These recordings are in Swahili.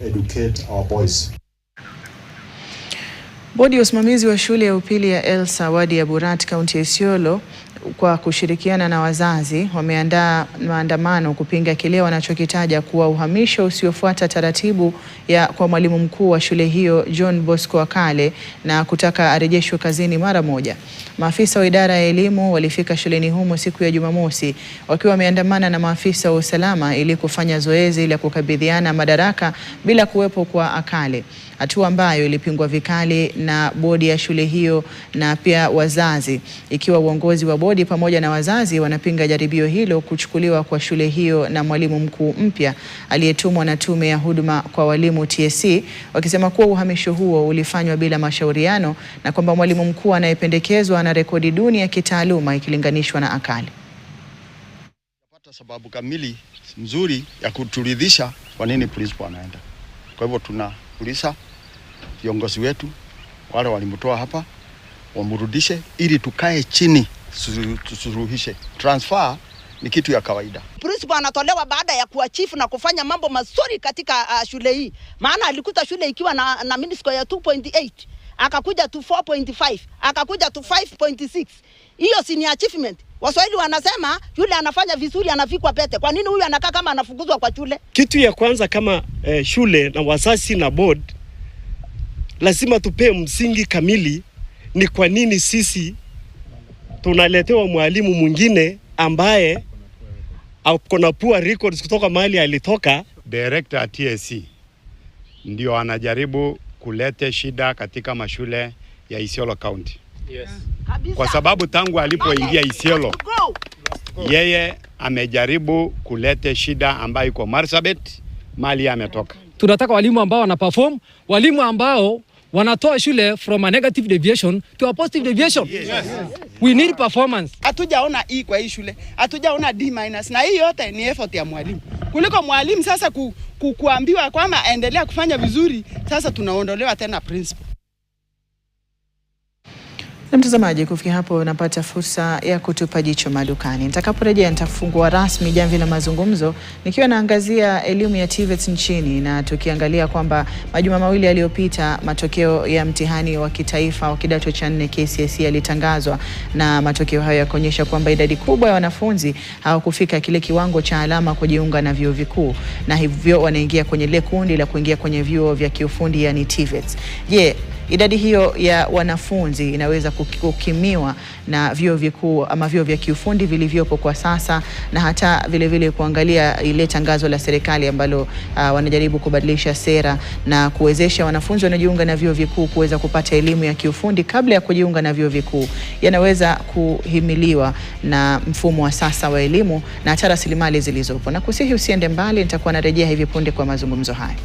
educate our boys. Bodi ya usimamizi wa shule ya upili ya Elsa wadi ya Burat kaunti ya Isiolo kwa kushirikiana na wazazi wameandaa maandamano kupinga kile wanachokitaja kuwa uhamisho usiofuata taratibu kwa mwalimu mkuu wa shule hiyo John Bosco Akale na kutaka arejeshwe kazini mara moja. Maafisa wa idara ya elimu walifika shuleni humo siku ya Jumamosi wakiwa wameandamana na maafisa wa usalama ili kufanya zoezi la kukabidhiana madaraka bila kuwepo kwa Akale. Hatua ambayo ilipingwa vikali na bodi ya shule hiyo na pia wazazi, ikiwa uongozi wa bodi pamoja na wazazi wanapinga jaribio hilo kuchukuliwa kwa shule hiyo na mwalimu mkuu mpya aliyetumwa na tume ya huduma kwa walimu TSC, wakisema kuwa uhamisho huo ulifanywa bila mashauriano na kwamba mwalimu mkuu anayependekezwa ana rekodi duni ya kitaaluma ikilinganishwa na Akale. Napata sababu kamili nzuri ya kuturidhisha kwa nini principal anaenda. Kwa hivyo tunauliza viongozi wetu wale walimtoa hapa wamrudishe ili tukae chini tusuluhishe. Transfer ni kitu ya kawaida. Principal anatolewa baada ya kuwa chief na kufanya mambo mazuri katika shule hii. Maana alikuta shule ikiwa na mean score ya 2.8, akakuja to 4.5, akakuja to 5.6. Hiyo si ni achievement. Waswahili wanasema yule anafanya vizuri anafikwa pete. Kwa nini huyu anakaa kama anafukuzwa kwa shule? Kitu ya kwanza kama shule na wazazi na board lazima tupe msingi kamili ni kwa nini sisi tunaletewa mwalimu mwingine ambaye akona poor records kutoka mahali alitoka. Director TSC ndio anajaribu kulete shida katika mashule ya Isiolo County. Yes. Kwa sababu tangu alipoingia Isiolo yeye amejaribu kulete shida ambayo iko Marsabit mali ametoka. Tunataka walimu ambao wana perform, walimu ambao wanatoa shule from a negative deviation to a positive deviation. Yes. We need performance. Hatujaona E kwa hii shule, hatujaona D-, na hii yote ni effort ya mwalimu. Kuliko mwalimu sasa kuambiwa kwamba endelea kufanya vizuri, sasa tunaondolewa tena principal. Na mtazamaji, kufikia hapo napata fursa ya kutupa jicho madukani. Nitakaporejea nitafungua rasmi jamvi la mazungumzo nikiwa naangazia elimu ya TVET nchini, na tukiangalia kwamba majuma mawili yaliyopita matokeo ya mtihani wa kitaifa wa kidato cha 4 KCSE yalitangazwa, na matokeo hayo yakaonyesha kwamba idadi kubwa ya wanafunzi hawakufika kile kiwango cha alama kujiunga na vyuo vikuu, na hivyo wanaingia kwenye ile kundi la kuingia kwenye vyuo vya kiufundi yani TVET. Je, idadi hiyo ya wanafunzi inaweza kukimiwa na vyuo vikuu ama vyuo vya kiufundi vilivyopo kwa sasa, na hata vile kuangalia ile tangazo la serikali ambalo wanajaribu kubadilisha sera na kuwezesha wanafunzi wanaojiunga na vyuo vikuu kuweza kupata elimu ya kiufundi kabla ya kujiunga na vyuo vikuu, yanaweza kuhimiliwa na mfumo wa sasa wa elimu na hata rasilimali zilizopo. Na kusihi usiende mbali, nitakuwa narejea hivi punde kwa mazungumzo haya.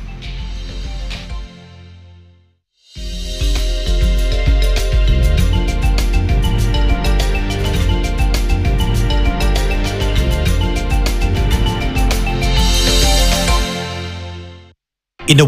In a